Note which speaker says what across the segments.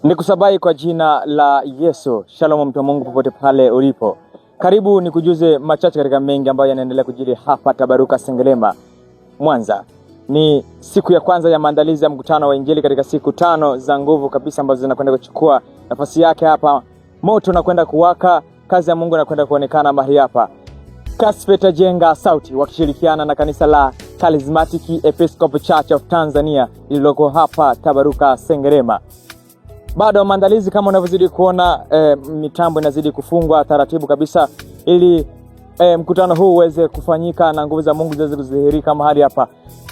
Speaker 1: Nikusabai kwa jina la Yesu. Shalom mtu wa Mungu popote pale ulipo. Karibu nikujuze machache katika mengi ambayo yanaendelea kujiri hapa Tabaruka Sengerema, Mwanza. Ni siku ya kwanza ya maandalizi ya mkutano wa Injili katika siku 5 za nguvu kabisa ambazo zinakwenda kuchukua nafasi yake hapa. Moto unakwenda kuwaka, kazi ya Mungu inakwenda kuonekana mahali hapa. Kasfeta Jenga Sauti wakishirikiana na kanisa la Charismatic Episcopal Church of Tanzania lililoko hapa Tabaruka Sengerema. Bado maandalizi kama unavyozidi kuona, mitambo inazidi kufungwa taratibu kabisa ili mkutano huu uweze kufanyika na nguvu za Mungu ziweze kudhihirika mahali hapa.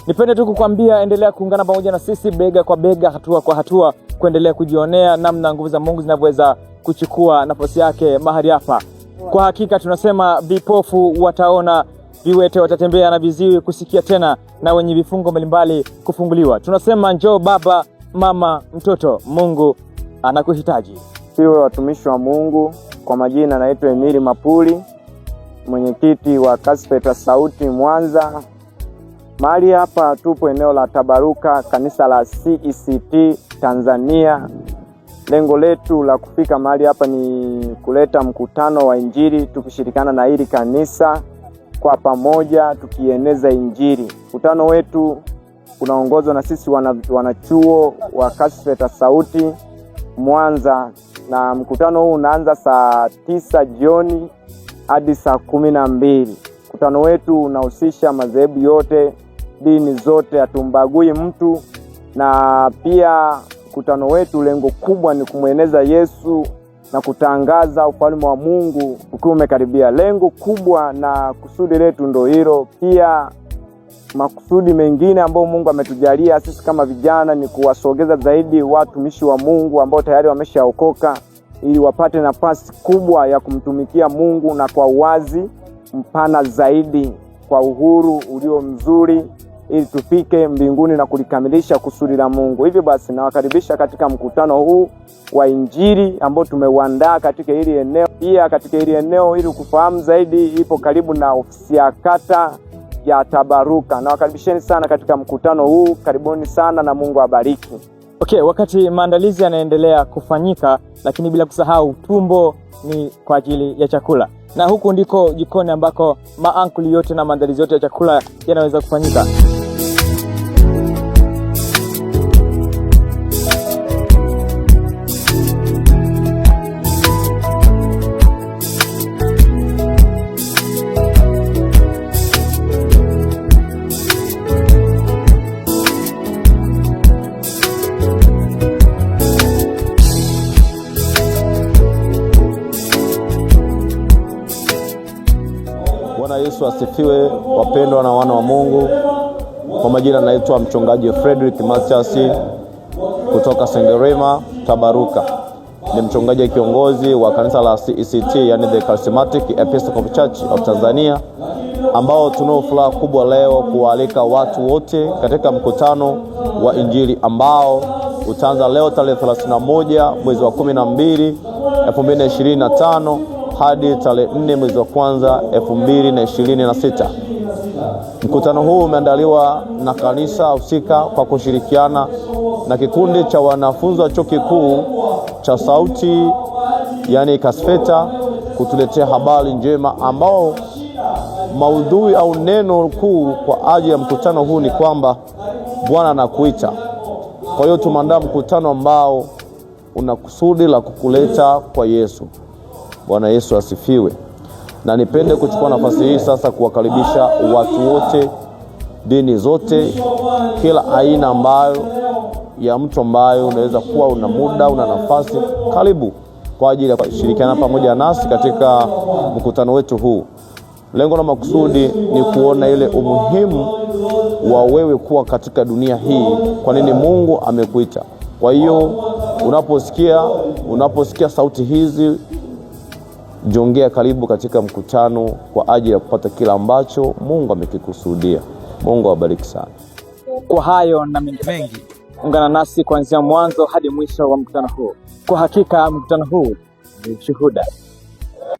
Speaker 1: Nipende tu kukwambia endelea kuungana pamoja na sisi bega kwa bega, hatua kwa hatua, kuendelea kujionea namna nguvu za Mungu zinavyoweza kuchukua nafasi yake mahali hapa. Kwa hakika tunasema vipofu wataona, viwete watatembea na viziwi kusikia tena, na wenye vifungo mbalimbali kufunguliwa. Tunasema njoo baba, mama, mtoto, Mungu anakuhitaji.
Speaker 2: Siwe watumishi wa Mungu, kwa majina naitwa Emili Mapuli, mwenyekiti wa Kasfeta Sauti Mwanza. Mahali hapa tupo eneo la Tabaruka, kanisa la CECT Tanzania. Lengo letu la kufika mahali hapa ni kuleta mkutano wa Injili, tukishirikiana na hili kanisa kwa pamoja tukieneza Injili. Mkutano wetu unaongozwa na sisi wanachuo wa Kasfeta Sauti Mwanza, na mkutano huu unaanza saa 9 jioni hadi saa 12. Mkutano wetu unahusisha madhehebu yote, dini zote, hatumbagui mtu, na pia mkutano wetu lengo kubwa ni kumweneza Yesu na kutangaza ufalme wa Mungu ukiwa umekaribia. Lengo kubwa na kusudi letu ndio hilo. Pia makusudi mengine ambayo Mungu ametujalia sisi kama vijana ni kuwasogeza zaidi watumishi wa Mungu ambao tayari wameshaokoka, ili wapate nafasi kubwa ya kumtumikia Mungu na kwa uwazi mpana zaidi, kwa uhuru ulio mzuri, ili tufike mbinguni na kulikamilisha kusudi la Mungu. Hivyo basi nawakaribisha katika mkutano huu wa Injili ambao tumeuandaa katika hili eneo. Pia katika hili eneo, ili kufahamu zaidi, ipo karibu na ofisi ya kata ya Tabaruka. Nawakaribisheni sana katika mkutano huu. Karibuni sana na Mungu awabariki.
Speaker 1: Okay, wakati maandalizi yanaendelea kufanyika, lakini bila kusahau tumbo ni kwa ajili ya chakula. Na huku ndiko jikoni ambako maankuli yote na maandalizi yote ya chakula yanaweza kufanyika.
Speaker 3: Bwana Yesu asifiwe, wapendwa na wana wa Mungu. Kwa majina naitwa mchungaji Frederick Matias kutoka Sengerema Tabaruka. Ni mchungaji kiongozi wa kanisa la CECT, yani the Charismatic Episcopal Church of Tanzania, ambao tunao furaha kubwa leo kualika watu wote katika mkutano wa Injili ambao utaanza leo tarehe 31 mwezi wa 12 2025 hadi tarehe 4 mwezi wa kwanza 2026. Mkutano huu umeandaliwa na kanisa husika kwa kushirikiana na kikundi cha wanafunzi wa chuo kikuu cha Sauti, yani Kasfeta, kutuletea habari njema, ambao maudhui au neno kuu kwa ajili ya mkutano huu ni kwamba Bwana anakuita. Kwa hiyo tumeandaa mkutano ambao una kusudi la kukuleta kwa Yesu. Bwana Yesu asifiwe. Na nipende kuchukua nafasi hii sasa kuwakaribisha watu wote, dini zote, kila aina ambayo ya mtu ambayo unaweza kuwa una muda, una nafasi, karibu kwa ajili ya kushirikiana pamoja nasi katika mkutano wetu huu. Lengo na makusudi ni kuona ile umuhimu wa wewe kuwa katika dunia hii, kwa nini Mungu amekuita. Kwa hiyo unaposikia sauti hizi, jongea karibu katika mkutano kwa ajili ya kupata kila ambacho Mungu amekikusudia. Mungu awabariki sana.
Speaker 1: Kwa hayo na mengi, ungana nasi kuanzia mwanzo hadi mwisho wa mkutano huu. Kwa hakika mkutano huu ni shuhuda.